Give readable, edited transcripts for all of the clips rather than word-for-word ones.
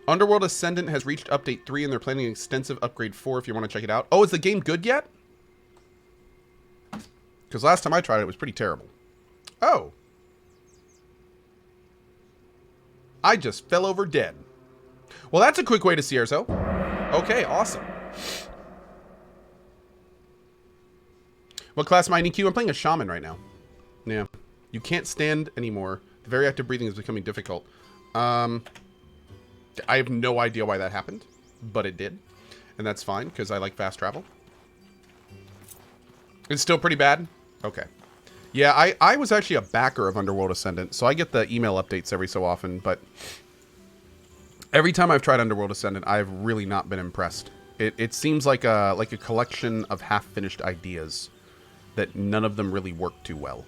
Underworld Ascendant has reached update 3 and they're planning an extensive upgrade 4 if you want to check it out. Oh, is the game good yet? Because last time I tried it, it was pretty terrible. Oh. I just fell over dead. Well, that's a quick way to see Erzo. Okay, awesome. What class am I in EQ? I'm playing a shaman right now. Yeah. You can't stand anymore. The very active breathing is becoming difficult. I have no idea why that happened, but it did. And that's fine, because I like fast travel. It's still pretty bad? Okay. Yeah, I was actually a backer of Underworld Ascendant, so I get the email updates every so often, but every time I've tried Underworld Ascendant, I've really not been impressed. It seems like a collection of half-finished ideas that none of them really work too well.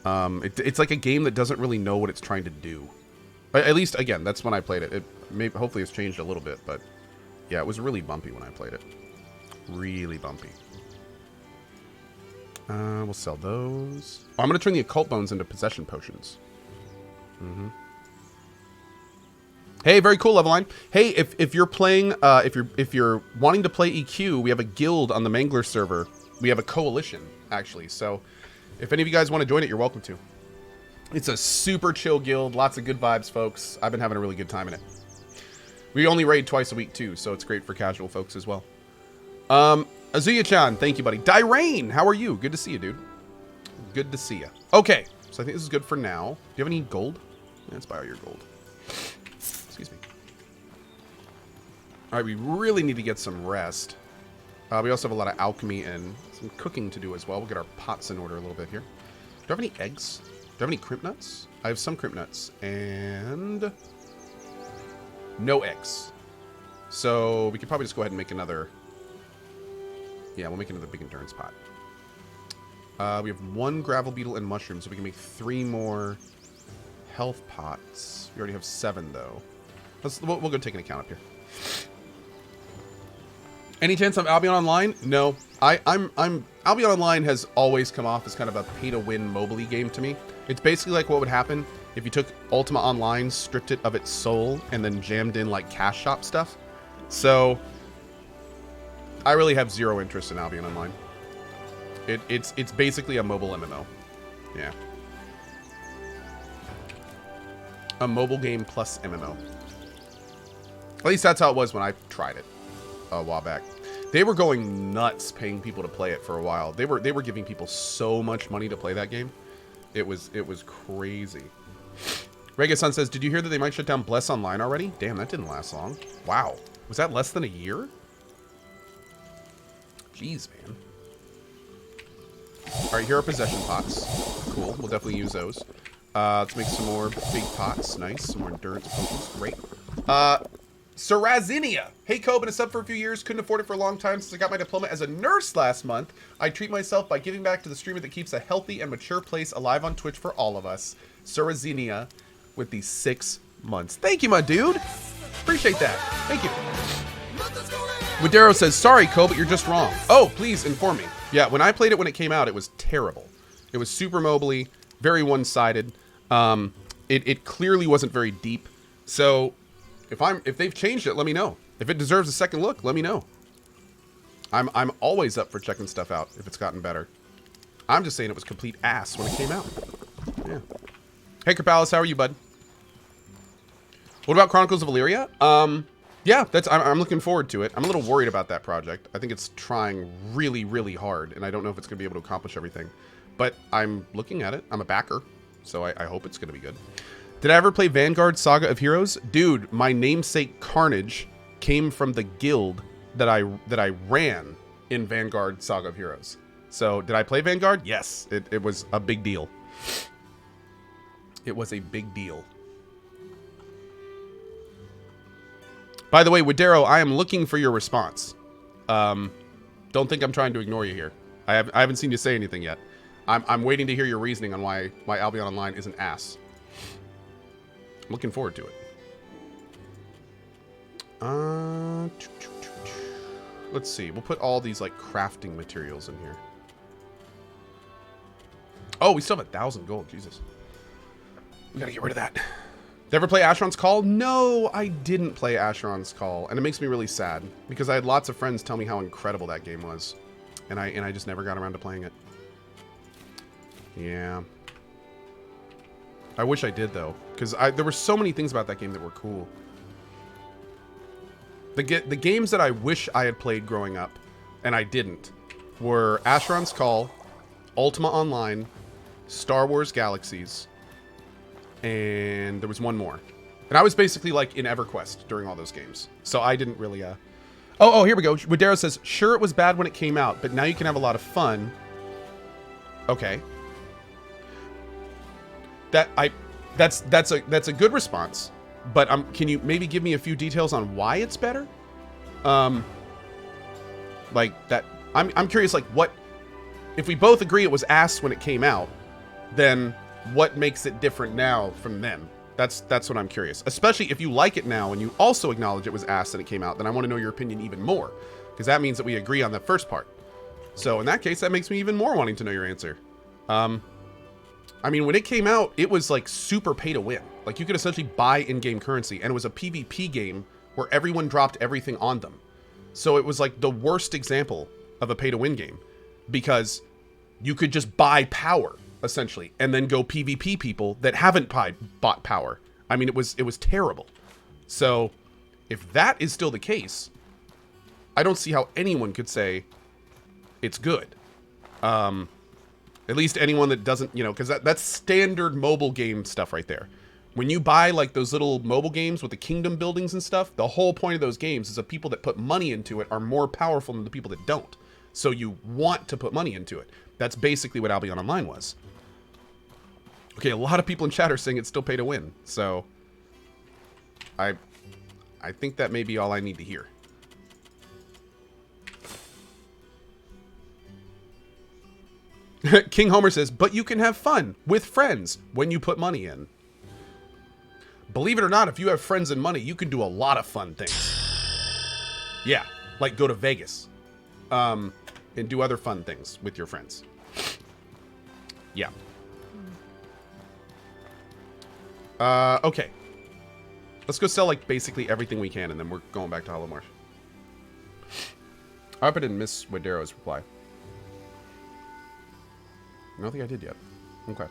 It's like a game that doesn't really know what it's trying to do. At least, again, that's when I played it. Hopefully it's changed a little bit, but yeah, it was really bumpy when I played it. Really bumpy. We'll sell those. Oh, I'm going to turn the occult bones into possession potions. Hey, very cool, Leveline. Hey, if you're playing, if you're wanting to play EQ, we have a guild on the Mangler server. We have a coalition, actually. So if any of you guys want to join it, you're welcome to. It's a super chill guild. Lots of good vibes, folks. I've been having a really good time in it. We only raid twice a week, too, so it's great for casual folks as well. Azuya-chan, thank you, buddy. Dyrain, how are you? Good to see you, dude. Good to see you. Okay, so I think this is good for now. Do you have any gold? Let's buy all your gold. Excuse me. All right, we really need to get some rest. We also have a lot of alchemy and some cooking to do as well. We'll get our pots in order a little bit here. Do I have any eggs? Do I have any crimp nuts? I have some crimp nuts and no eggs. So we could probably just go ahead and make another. Yeah, we'll make another big endurance pot. We have 1 gravel beetle and mushroom, so we can make 3 more health pots. We already have 7 though. We'll go take an account up here. Any chance of Albion Online? No. Albion Online has always come off as kind of a pay-to-win mobile game to me. It's basically like what would happen if you took Ultima Online, stripped it of its soul, and then jammed in like cash shop stuff. So I really have 0 interest in Albion Online. It's basically a mobile MMO. Yeah. A mobile game plus MMO. At least that's how it was when I tried it a while back. They were going nuts paying people to play it for a while. They were giving people so much money to play that game. It was crazy. Regasun says, did you hear that they might shut down Bless Online already? Damn, that didn't last long. Wow. Was that less than a year? Jeez, man. All right, here are possession pots. Cool. We'll definitely use those. Let's make some more big pots. Nice. Some more endurance potions. Great. Sarazinia. Hey, Cohh, been a sub for a few years. Couldn't afford it for a long time since I got my diploma as a nurse last month. I treat myself by giving back to the streamer that keeps a healthy and mature place alive on Twitch for all of us. Sarazinia with the 6 months. Thank you, my dude. Appreciate that. Thank you. Wadero says, sorry, Cohh, but you're just wrong. Oh, please inform me. Yeah, when I played it when it came out, it was terrible. It was super mobily, very one-sided. It clearly wasn't very deep. So if they've changed it, let me know. If it deserves a second look, let me know. I'm always up for checking stuff out if it's gotten better. I'm just saying it was complete ass when it came out. Yeah. Hey, Kerpalis, how are you, bud? What about Chronicles of Illyria? Yeah, I'm looking forward to it. I'm a little worried about that project. I think it's trying really, really hard, and I don't know if it's going to be able to accomplish everything. But I'm looking at it. I'm a backer, so I hope it's going to be good. Did I ever play Vanguard Saga of Heroes? Dude, my namesake Carnage came from the guild that I ran in Vanguard Saga of Heroes. So, did I play Vanguard? Yes, it was a big deal. It was a big deal. By the way, Wadero, I am looking for your response. Don't think I'm trying to ignore you here. I haven't seen you say anything yet. I'm waiting to hear your reasoning on why Albion Online is an ass. I'm looking forward to it. Let's see. We'll put all these like crafting materials in here. Oh, we still have 1,000 gold. Jesus. We gotta get rid of that. Ever play Asheron's Call? No, I didn't play Asheron's Call, and it makes me really sad because I had lots of friends tell me how incredible that game was, and I just never got around to playing it. Yeah. I wish I did though, because there were so many things about that game that were cool. The games that I wish I had played growing up, and I didn't, were Asheron's Call, Ultima Online, Star Wars Galaxies, and there was one more. And I was basically like in EverQuest during all those games. So I didn't really, Oh, here we go. Wadero says, sure, it was bad when it came out, but now you can have a lot of fun. Okay. That's a good response. But can you maybe give me a few details on why it's better? Like that, I'm curious, like what, if we both agree it was ass when it came out, then what makes it different now from then? That's what I'm curious. Especially if you like it now and you also acknowledge it was ass when it came out, then I want to know your opinion even more, because that means that we agree on the first part. So in that case, that makes me even more wanting to know your answer. I mean, when it came out, it was like super pay to win. Like you could essentially buy in-game currency, and it was a PvP game where everyone dropped everything on them. So it was like the worst example of a pay to win game, because you could just buy power essentially and then go PvP people that haven't bought power. I mean, it was terrible. So if that is still the case, I don't see how anyone could say it's good. At least anyone that doesn't, because that's standard mobile game stuff right there. When you buy like those little mobile games with the kingdom buildings and stuff, the whole point of those games is the people that put money into it are more powerful than the people that don't. So you want to put money into it. That's basically what Albion Online was. Okay, a lot of people in chat are saying it's still pay to win. So I think that may be all I need to hear. King Homer says, but you can have fun with friends when you put money in. Believe it or not, if you have friends and money, you can do a lot of fun things. Yeah, like go to Vegas. And do other fun things with your friends. Yeah. Okay. Let's go sell like basically everything we can, and then we're going back to Hollow Marsh. I hope I didn't miss Wadero's reply. I don't think I did yet. Okay.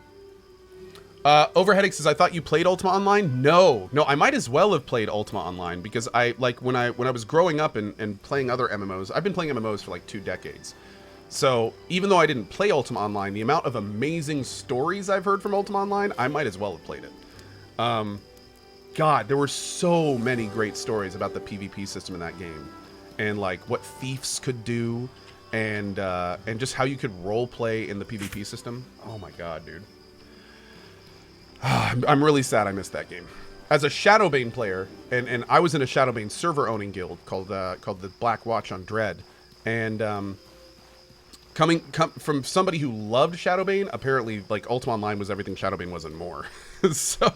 Overheading says, I thought you played Ultima Online? No, I might as well have played Ultima Online, because I like when I was growing up and playing other MMOs. I've been playing MMOs for like 2 decades. So even though I didn't play Ultima Online, the amount of amazing stories I've heard from Ultima Online, I might as well have played it. God, there were so many great stories about the PvP system in that game, and like what thieves could do, and just how you could role play in the PvP system. Oh my God, dude. I'm really sad I missed that game. As a Shadowbane player, and I was in a Shadowbane server-owning guild called the Black Watch on Dread, and coming from somebody who loved Shadowbane, apparently like Ultima Online was everything Shadowbane was and more. So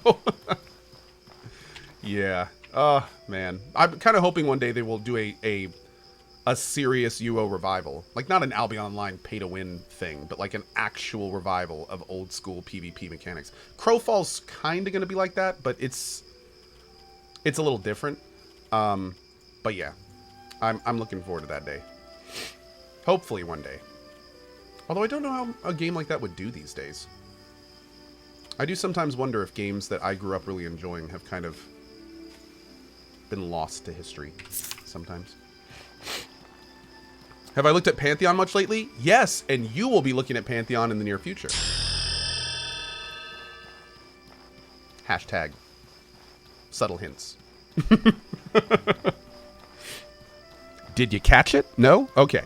yeah, oh man, I'm kind of hoping one day they will do a serious UO revival, like not an Albion Online pay to win thing, but like an actual revival of old school PvP mechanics. Crowfall's kind of going to be like that, but it's a little different. But yeah, I'm looking forward to that day. Hopefully one day. Although I don't know how a game like that would do these days. I do sometimes wonder if games that I grew up really enjoying have kind of been lost to history sometimes. Have I looked at Pantheon much lately? Yes, and you will be looking at Pantheon in the near future. Hashtag subtle hints. Did you catch it? No? Okay.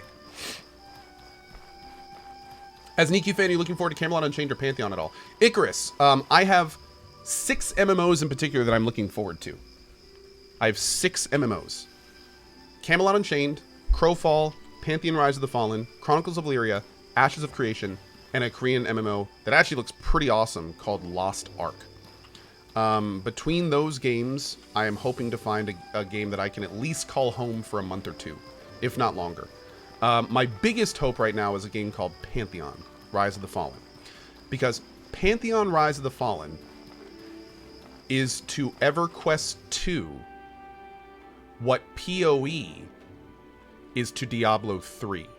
As an EQ fan, are you looking forward to Camelot Unchained or Pantheon at all? Icarus, I have 6 MMOs in particular that I'm looking forward to. I have 6 MMOs. Camelot Unchained, Crowfall, Pantheon Rise of the Fallen, Chronicles of Lyria, Ashes of Creation, and a Korean MMO that actually looks pretty awesome called Lost Ark. Between those games, I am hoping to find a game that I can at least call home for a month or 2, if not longer. My biggest hope right now is a game called Pantheon Rise of the Fallen. Because Pantheon Rise of the Fallen is to EverQuest II what PoE is to Diablo III.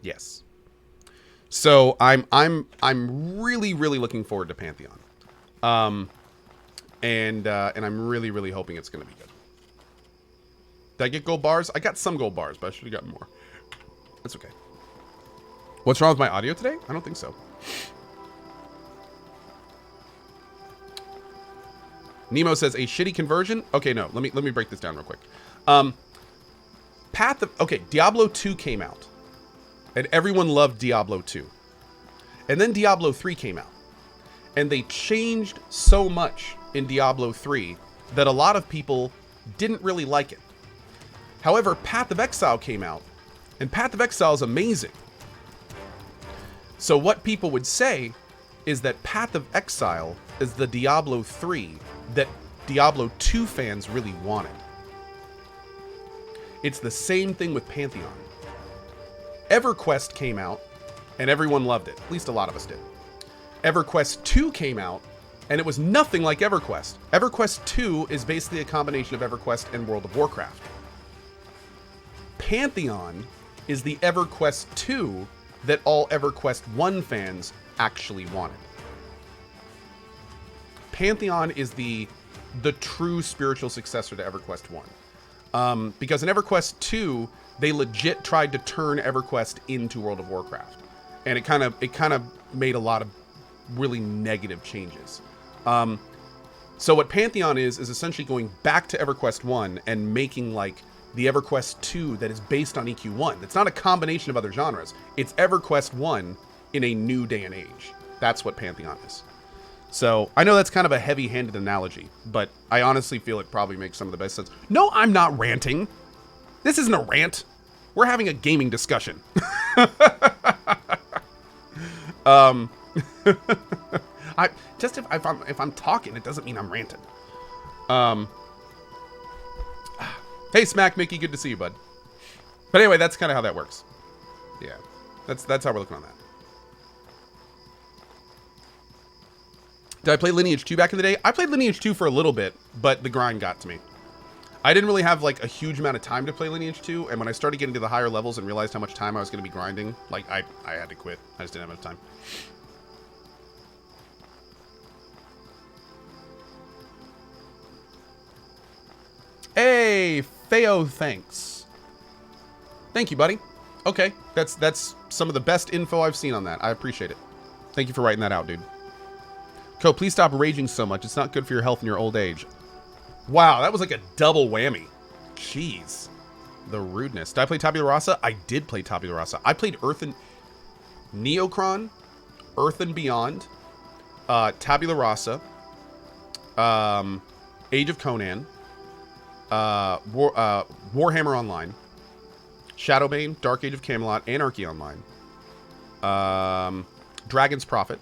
Yes. So I'm really looking forward to Pantheon. And I'm really hoping it's going to be good. Did I get gold bars? I got some gold bars, but I should have gotten more. That's okay. What's wrong with my audio today? I don't think so. Nemo says a shitty conversion. Okay, no. Let me break this down real quick. Diablo 2 came out, and everyone loved Diablo 2. And then Diablo 3 came out, and they changed so much in Diablo 3 that a lot of people didn't really like it. However, Path of Exile came out, and Path of Exile is amazing. So what people would say is that Path of Exile is the Diablo 3 that Diablo 2 fans really wanted. It's the same thing with Pantheon. EverQuest came out, and everyone loved it. At least a lot of us did. EverQuest 2 came out, and it was nothing like EverQuest. EverQuest 2 is basically a combination of EverQuest and World of Warcraft. Pantheon is the EverQuest 2 that all EverQuest 1 fans actually wanted. Pantheon is the true spiritual successor to EverQuest 1. Because in EverQuest 2, they legit tried to turn EverQuest into World of Warcraft. And it kind of made a lot of really negative changes. So what Pantheon is essentially going back to EverQuest 1 and making like the EverQuest 2 that is based on EQ1. It's not a combination of other genres. It's EverQuest 1 in a new day and age. That's what Pantheon is. So I know that's kind of a heavy-handed analogy, but I honestly feel it probably makes some of the best sense. No, I'm not ranting. This isn't a rant. We're having a gaming discussion. If I'm talking, it doesn't mean I'm ranting. Hey, Smack Mickey, good to see you, bud. But anyway, that's kind of how that works. Yeah, that's how we're looking on that. Did I play Lineage 2 back in the day? I played Lineage 2 for a little bit, but the grind got to me. I didn't really have like a huge amount of time to play Lineage 2, and when I started getting to the higher levels and realized how much time I was going to be grinding, like I had to quit. I just didn't have enough time. Hey, Theo, thanks. Thank you, buddy. Okay, that's some of the best info I've seen on that. I appreciate it. Thank you for writing that out, dude. Co, please stop raging so much. It's not good for your health in your old age. Wow, that was like a double whammy. Jeez. The rudeness. Did I play Tabula Rasa? I did play Tabula Rasa. I played Earth and Neocron, Earth and Beyond, Tabula Rasa, Age of Conan, Warhammer Online, Shadowbane, Dark Age of Camelot, Anarchy Online, Dragon's Prophet,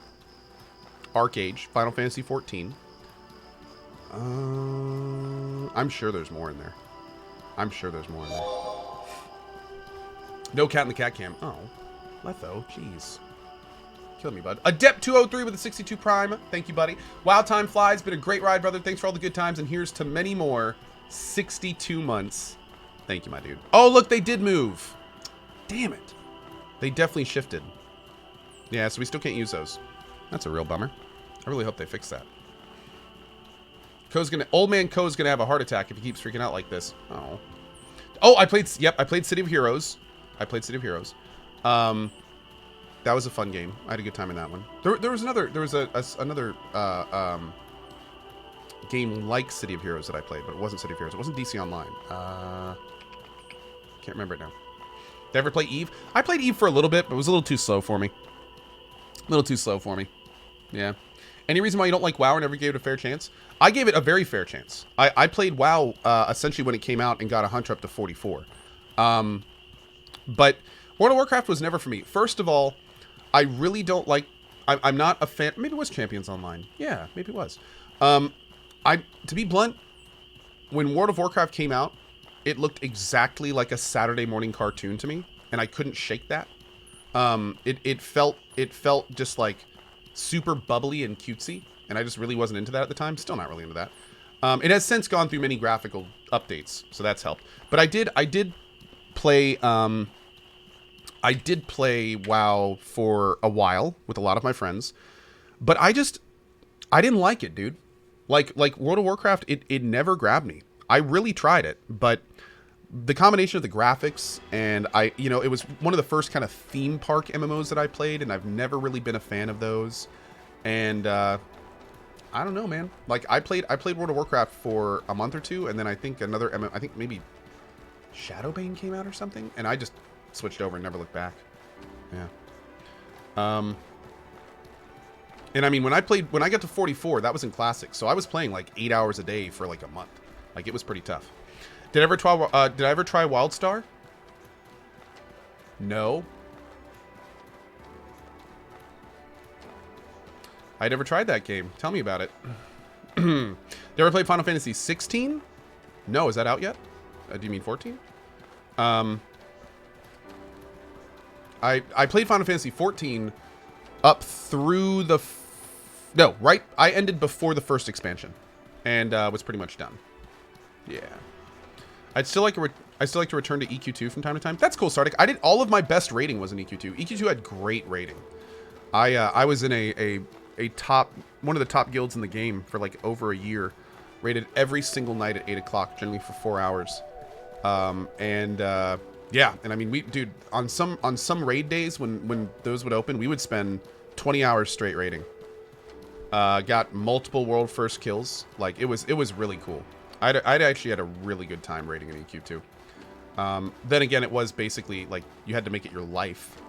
Arcage, Final Fantasy XIV. I'm sure there's more in there. No Cat in the Cat Cam. Oh, Letho, jeez. Kill me, bud. Adept203 with a 62 Prime. Thank you, buddy. Wild Time Flies. Been a great ride, brother. Thanks for all the good times. And here's to many more. 62 months. Thank you, my dude. Oh, look, they did move. Damn it. They definitely shifted. Yeah, so we still can't use those. That's a real bummer. I really hope they fix that. Old man Co's gonna have a heart attack if he keeps freaking out like this. Oh, I played City of Heroes. That was a fun game. I had a good time in that one. There was another game like City of Heroes that I played, but it wasn't City of Heroes. It wasn't DC Online. Can't remember it now. Did I ever play Eve? I played Eve for a little bit, but it was a little too slow for me. Yeah. Any reason why you don't like WoW or never gave it a fair chance? I gave it a very fair chance. I played WoW essentially when it came out and got a hunter up to 44. But World of Warcraft was never for me. First of all, I really don't like... I'm not a fan... Maybe it was Champions Online. Yeah, maybe it was. To be blunt, when World of Warcraft came out, it looked exactly like a Saturday morning cartoon to me, and I couldn't shake that. It felt just like super bubbly and cutesy, and I just really wasn't into that at the time. Still not really into that. It has since gone through many graphical updates, so that's helped. But I did play WoW for a while with a lot of my friends, but I didn't like it, dude. Like World of Warcraft, it never grabbed me. I really tried it, but the combination of the graphics and it was one of the first kind of theme park MMOs that I played, and I've never really been a fan of those. And I don't know, man. Like I played World of Warcraft for a month or two, and then I think I think maybe Shadowbane came out or something, and I just switched over and never looked back. Yeah. And I mean, when I got to 44, that was in Classic, so I was playing like 8 hours a day for like a month. Like it was pretty tough. Did I ever try WildStar? No. I never tried that game. Tell me about it. Did you ever play Final Fantasy 16? No, is that out yet? Do you mean 14? I played Final Fantasy 14 up through the... I ended before the first expansion, and was pretty much done. Yeah. I'd still like to return to EQ2 from time to time. That's cool, Sardic. All of my best rating was in EQ2. EQ2 had great rating. I was in one of the top guilds in the game for like over a year. Rated every single night at 8 o'clock, generally for 4 hours. Yeah, and I mean, dude, on some raid days when those would open, we would spend 20 hours straight raiding. Got multiple world first kills. Like it was really cool. I'd actually had a really good time raiding in EQ2. Then again, it was basically like you had to make it your life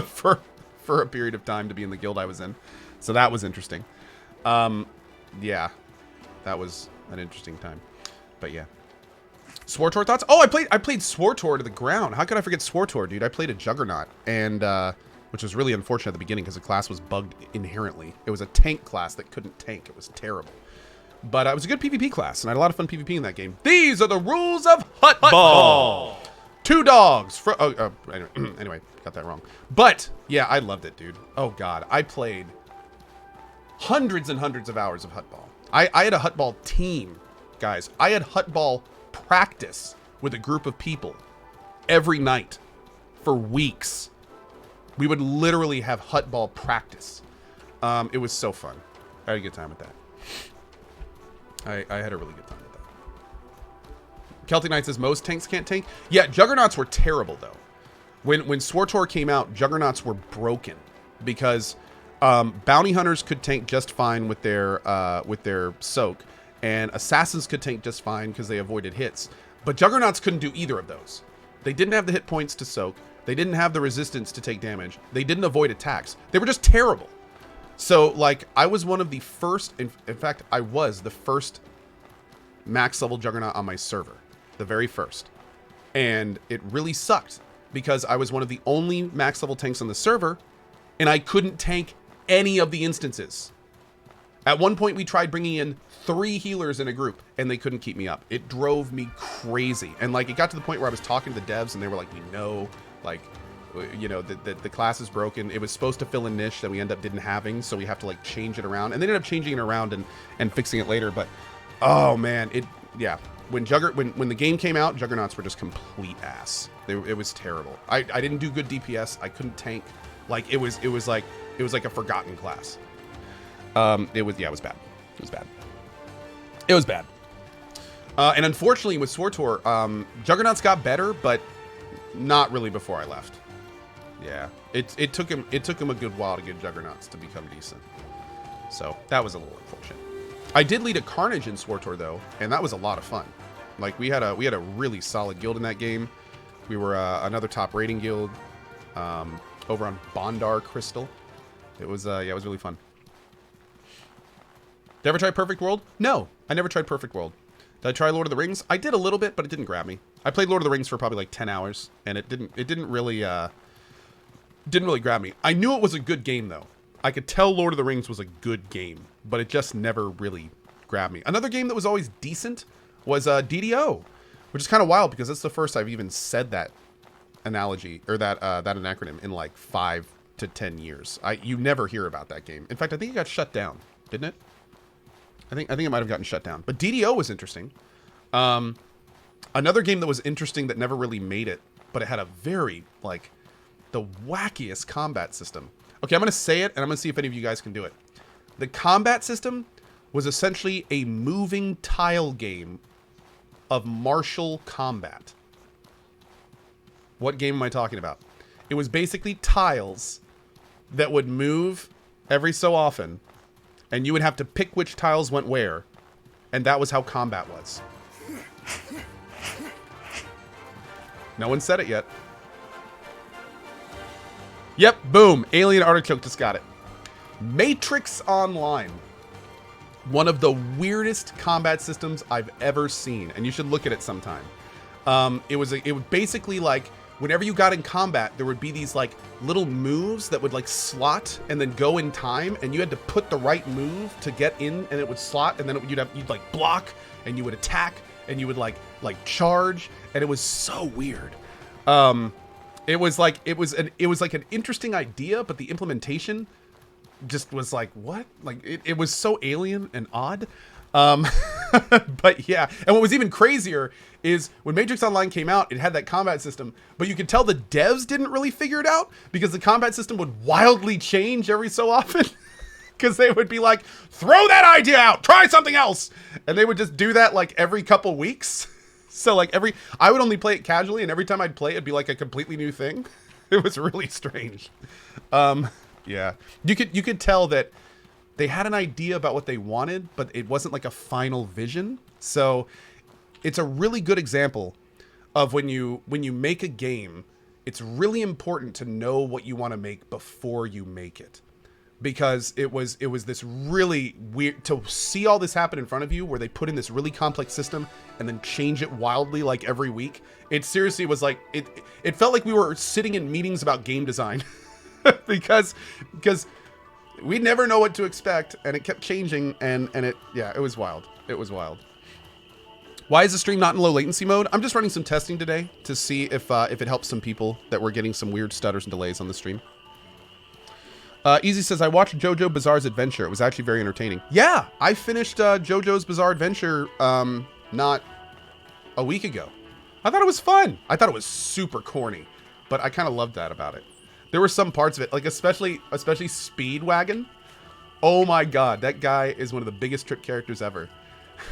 for a period of time to be in the guild I was in. So that was interesting. Yeah, that was an interesting time. But yeah. SWTOR thoughts? Oh, I played SWTOR to the ground. How could I forget SWTOR, dude? I played a Juggernaut, and which was really unfortunate at the beginning because the class was bugged inherently. It was a tank class that couldn't tank. It was terrible. But it was a good PvP class, and I had a lot of fun PvP in that game. These are the rules of Hutball. 2 dogs. Anyway, got that wrong. But, yeah, I loved it, dude. Oh, God. I played hundreds and hundreds of hours of Hutball. I had a Hutball team, guys. I had Hutball practice with a group of people every night for weeks. We would literally have Hutball practice. It was so fun. I had a good time with that. I had a really good time with that. Celtic Knight says most tanks can't tank. Yeah, Juggernauts were terrible though. When SWTOR came out, Juggernauts were broken because bounty hunters could tank just fine with their soak, and assassins could tank just fine because they avoided hits. But Juggernauts couldn't do either of those. They didn't have the hit points to soak. They didn't have the resistance to take damage. They didn't avoid attacks. They were just terrible. So, like, I was one of the first, in fact, I was the first max level Juggernaut on my server. The very first. And it really sucked because I was one of the only max level tanks on the server, and I couldn't tank any of the instances. At one point, we tried bringing in 3 healers in a group, and they couldn't keep me up. It drove me crazy. And, like, it got to the point where I was talking to the devs, and they were like, we know, like, you know, the class is broken. It was supposed to fill a niche that we end up didn't having, so we have to, like, change it around. And they ended up changing it around and fixing it later. But, oh, man, yeah. When the game came out, Juggernauts were just complete ass. It was terrible. I didn't do good DPS. I couldn't tank. Like, it was like a forgotten class. It was bad. It was bad. And unfortunately with SWTOR, Juggernauts got better, but not really before I left. Yeah, it took him a good while to get Juggernauts to become decent. So that was a little unfortunate. I did lead a Carnage in SWTOR though, and that was a lot of fun. Like we had a really solid guild in that game. We were another top rating guild over on Bondar Crystal. It was it was really fun. Did I ever try Perfect World? No, I never tried Perfect World. Did I try Lord of the Rings? I did a little bit, but it didn't grab me. I played Lord of the Rings for probably like 10 hours, and it didn't really grab me. I knew it was a good game though. I could tell Lord of the Rings was a good game, but it just never really grabbed me. Another game that was always decent was DDO, which is kind of wild because that's the first I've even said that analogy or that acronym in like 5 to 10 years. You never hear about that game. In fact, I think it got shut down, didn't it? I think it might have gotten shut down. But DDO was interesting. Another game that was interesting that never really made it, but it had a very, like, the wackiest combat system. Okay, I'm going to say it, and I'm going to see if any of you guys can do it. The combat system was essentially a moving tile game of martial combat. What game am I talking about? It was basically tiles that would move every so often, and you would have to pick which tiles went where, and that was how combat was. No one said it yet. Yep, boom. Alien Artichoke just got it. Matrix Online. One of the weirdest combat systems I've ever seen, and you should look at it sometime. It was basically like whenever you got in combat, there would be these like little moves that would like slot and then go in time, and you had to put the right move to get in, and it would slot, and then you'd like block, and you would attack, and you would like charge, and it was so weird. It was like an interesting idea, but the implementation just was like, what? Like it was so alien and odd. But yeah, and what was even crazier is when Matrix Online came out, it had that combat system, but you could tell the devs didn't really figure it out because the combat system would wildly change every so often. Because they would be like, throw that idea out, try something else. And they would just do that like every couple weeks. So like I would only play it casually, and every time I'd play it'd be like a completely new thing. It was really strange. Yeah, you could tell that they had an idea about what they wanted, but it wasn't like a final vision. So it's a really good example of when you make a game, it's really important to know what you want to make before you make it. Because it was this really weird to see all this happen in front of you, where they put in this really complex system and then change it wildly like every week. It seriously was like it felt like we were sitting in meetings about game design because we never know what to expect, and it kept changing, and it was wild. It was wild. Why is the stream not in low latency mode? I'm just running some testing today to see if it helps some people that were getting some weird stutters and delays on the stream. Easy says, I watched JoJo Bizarre's Adventure. It was actually very entertaining. Yeah, I finished JoJo's Bizarre Adventure not a week ago. I thought it was fun. I thought it was super corny, but I kind of loved that about it. There were some parts of it, like especially Speedwagon. Oh my god, that guy is one of the biggest trip characters ever.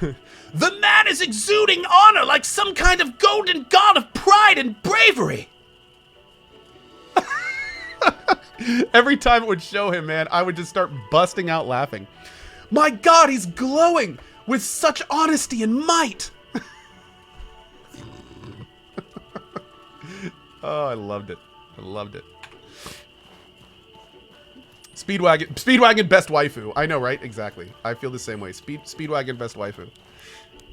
The man is exuding honor like some kind of golden god of pride and bravery. Every time it would show him, man, I would just start busting out laughing. My god, he's glowing with such honesty and might. Oh, I loved it. I loved it. Speedwagon best waifu. I know, right? Exactly. I feel the same way. Speedwagon best waifu.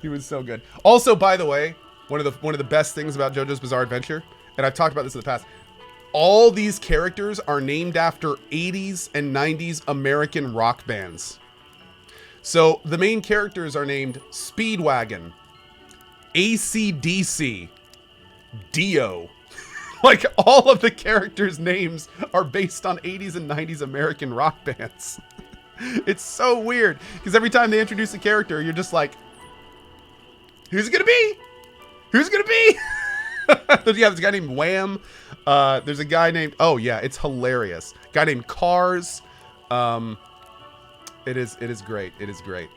He was so good. Also, by the way, one of the best things about JoJo's Bizarre Adventure, and I've talked about this in the past, all these characters are named after 80s and 90s American rock bands. So the main characters are named Speedwagon, AC/DC, Dio. Like, all of the characters' names are based on 80s and 90s American rock bands. It's so weird, because every time they introduce a character, you're just like, who's it gonna be? Who's it gonna be? Yeah, there's a guy named Wham. There's a guy named, oh yeah, it's hilarious. A guy named Cars. It is great. It is great.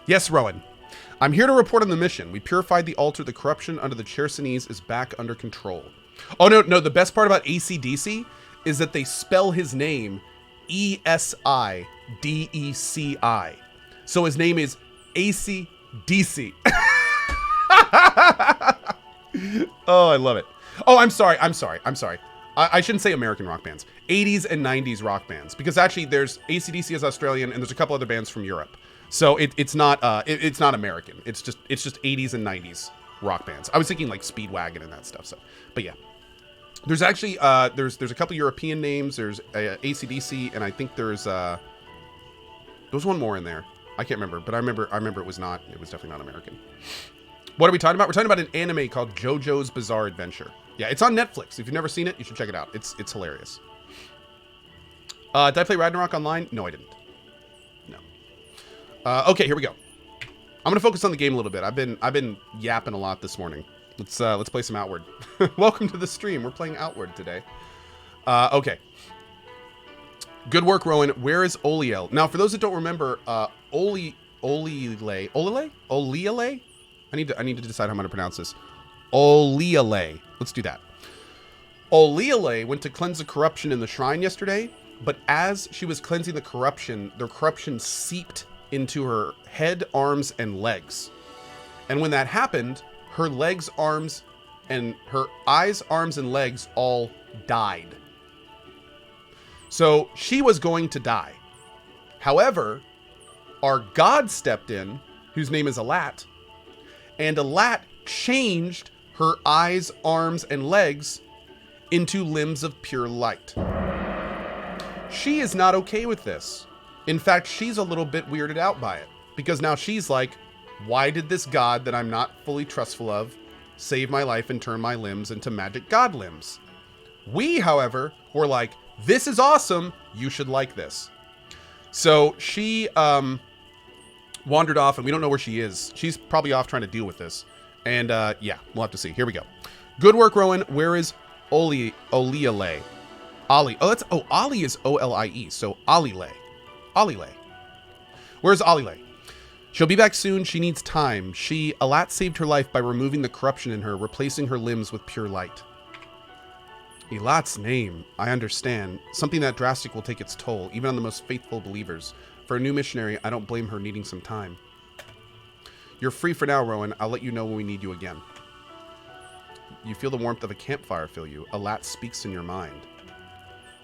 Yes, Rowan. I'm here to report on the mission. We purified the altar. The corruption under the Chersones is back under control. Oh, no. The best part about AC/DC is that they spell his name ESIDECI. So his name is AC/DC. Oh, I love it. Oh, I'm sorry. I shouldn't say American rock bands. 80s and 90s rock bands. Because actually there's AC/DC is Australian, and there's a couple other bands from Europe. So it's not American. It's just 80s and 90s rock bands. I was thinking like Speedwagon and that stuff. So, but yeah, there's actually there's a couple European names. There's AC/DC, and I think there's one more in there. I can't remember, but I remember it was definitely not American. What are we talking about? We're talking about an anime called JoJo's Bizarre Adventure. Yeah, it's on Netflix. If you've never seen it, you should check it out. It's hilarious. Did I play Ragnarok Online? No, I didn't. No. Okay, here we go. I'm gonna focus on the game a little bit. I've been yapping a lot this morning. Let's play some Outward. Welcome to the stream. We're playing Outward today. Okay. Good work, Rowan. Where is Oliel? Now, for those that don't remember, Oliele? I need to decide how I'm going to pronounce this. Oliele. Let's do that. Oliele went to cleanse the corruption in the shrine yesterday, but as she was cleansing the corruption seeped into her head, arms, and legs. And when that happened, her legs, arms, and her eyes, arms, and legs all died. So she was going to die. However, our god stepped in, whose name is Alat, and Alat changed her eyes, arms, and legs into limbs of pure light. She is not okay with this. In fact, she's a little bit weirded out by it, because now she's like, why did this god that I'm not fully trustful of save my life and turn my limbs into magic god limbs? We, however, were like, this is awesome. You should like this. So she wandered off, and we don't know where she is. She's probably off trying to deal with this. And yeah, we'll have to see. Here we go. Good work, Rowan. Where is Oliele? Ollie. Ollie is O-L-I-E. So Olile. Where's Olile? She'll be back soon. She needs time. Alat saved her life by removing the corruption in her, replacing her limbs with pure light. Elat's name, I understand. Something that drastic will take its toll, even on the most faithful believers. For a new missionary, I don't blame her needing some time. You're free for now, Rowan. I'll let you know when we need you again. You feel the warmth of a campfire fill you. Alat speaks in your mind.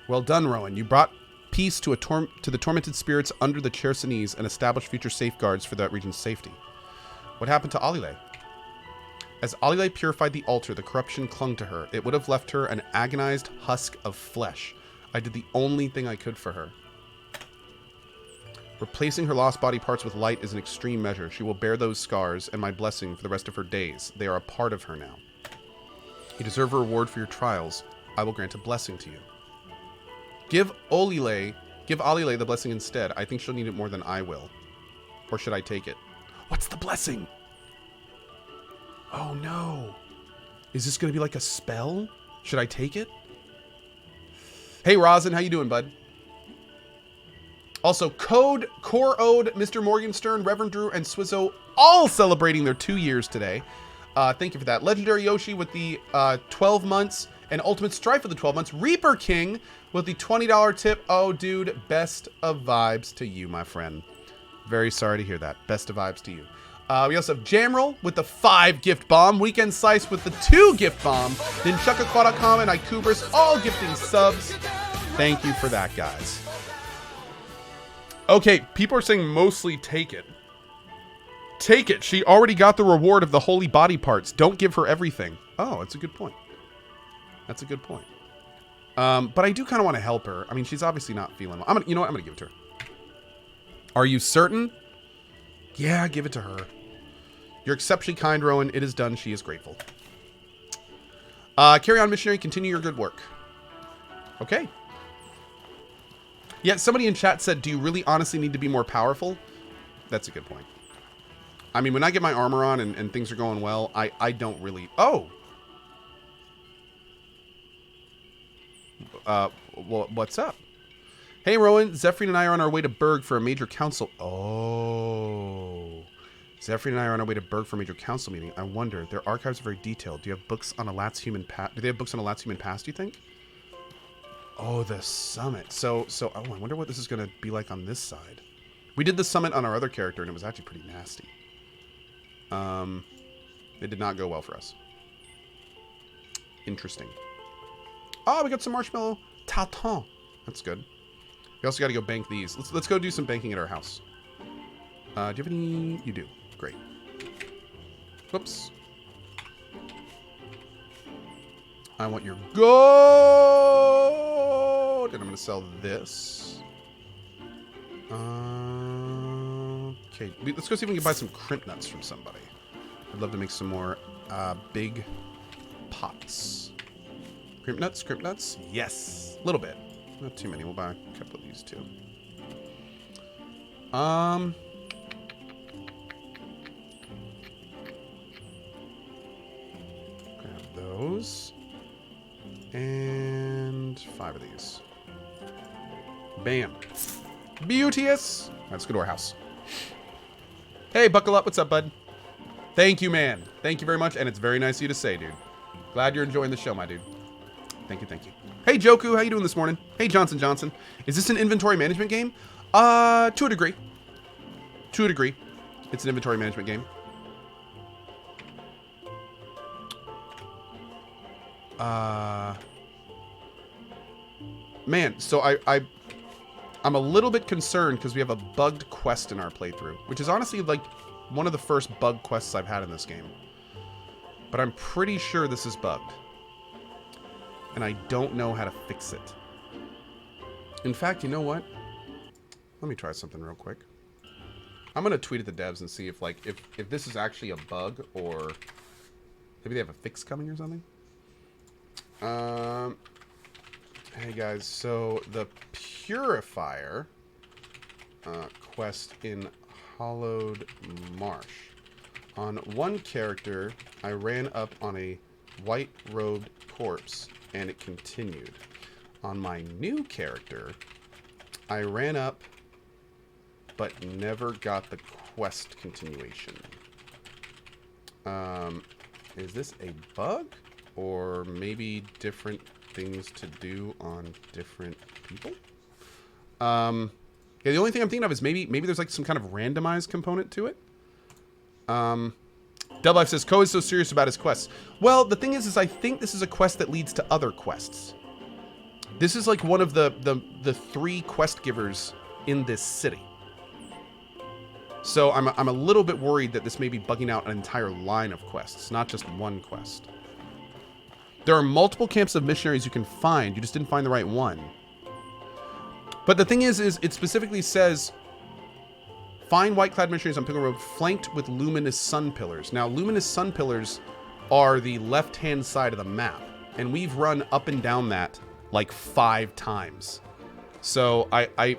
Well done, Rowan. You brought peace to the tormented spirits under the Chersonese and established future safeguards for that region's safety. What happened to Olile? As Olile purified the altar, the corruption clung to her. It would have left her an agonized husk of flesh. I did the only thing I could for her. Replacing her lost body parts with light is an extreme measure. She will bear those scars and my blessing for the rest of her days. They are a part of her now. You deserve a reward for your trials. I will grant a blessing to you. Give Olile the blessing instead. I think she'll need it more than I will. Or should I take it? What's the blessing? Oh no. Is this going to be like a spell? Should I take it? Hey Rosin, how you doing, bud? Also, Core Ode, Mr. Morgenstern, Reverend Drew, and Swizzo all celebrating their 2 years today. Thank you for that. Legendary Yoshi with the 12 months and Ultimate Strife with the 12 months. Reaper King with the $20 tip. Oh, dude, best of vibes to you, my friend. Very sorry to hear that. Best of vibes to you. We also have Jamrel with the 5 gift bomb. Weekend Slice with the 2 gift bomb. Ninchukakwa.com and Ikubris all gifting subs. Thank you for that, guys. Okay, people are saying mostly take it. Take it. She already got the reward of the holy body parts. Don't give her everything. Oh, that's a good point. That's a good point. But I do kind of want to help her. I mean, she's obviously not feeling well. You know what? I'm going to give it to her. Are you certain? Yeah, give it to her. You're exceptionally kind, Rowan. It is done. She is grateful. Carry on, missionary. Continue your good work. Okay. Yeah, somebody in chat said, do you really honestly need to be more powerful? That's a good point. I mean, when I get my armor on and things are going well, I don't really... Oh! What's up? Hey, Rowan. Zephrine and I are on our way to Berg for a major council... Oh. Zephrine and I are on our way to Berg for a major council meeting. I wonder, their archives are very detailed. Do you have books on Alat's human past? Do they have books on Alat's human past, do you think? Oh, the summit. So, I wonder what this is going to be like on this side. We did the summit on our other character, and it was actually pretty nasty. It did not go well for us. Interesting. Oh, we got some marshmallow tartan. That's good. We also got to go bank these. Let's go do some banking at our house. Do you have any? You do. Great. Whoops. I want your gold, and I'm going to sell this. Okay, let's go see if we can buy some crimp nuts from somebody. I'd love to make some more big pots. Crimp nuts, crimp nuts? Yes. A little bit. Not too many. We'll buy a couple of these too. Grab those. And 5 of these. Bam. Beauteous. Let's go to our house. Hey, buckle up. What's up, bud? Thank you, man. Thank you very much. And it's very nice of you to say, dude. Glad you're enjoying the show, my dude. Thank you, thank you. Hey, Joku. How you doing this morning? Hey, Johnson Johnson. Is this an inventory management game? To a degree. To a degree. It's an inventory management game. Man, so I'm a little bit concerned because we have a bugged quest in our playthrough, which is honestly like one of the first bug quests I've had in this game. But I'm pretty sure this is bugged. And I don't know how to fix it. In fact, you know what? Let me try something real quick. I'm going to tweet at the devs and see if like if this is actually a bug or maybe they have a fix coming or something. Hey guys, so the Purifier quest in Hollowed Marsh. On one character, I ran up on a white-robed corpse, and it continued. On my new character, I ran up, but never got the quest continuation. Is this a bug? Or maybe different things to do on different people? Yeah, the only thing I'm thinking of is maybe there's like some kind of randomized component to it. Dublife says, Ko is so serious about his quests. Well, the thing is I think this is a quest that leads to other quests. This is like one of the 3 quest givers in this city. So I'm a little bit worried that this may be bugging out an entire line of quests, not just one quest. There are multiple camps of missionaries you can find. You just didn't find the right one. But the thing is it specifically says, find white-clad missionaries on Pilgrim Road flanked with luminous sun pillars. Now, luminous sun pillars are the left-hand side of the map. And we've run up and down that like 5 times. So I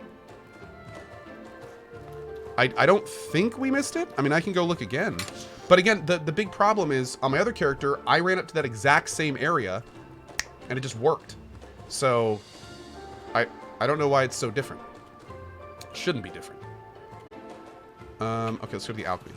don't think we missed it. I mean, I can go look again. But again, the big problem is, on my other character, I ran up to that exact same area, and it just worked. So, I don't know why it's so different. It shouldn't be different. Okay, let's go to the alchemy thing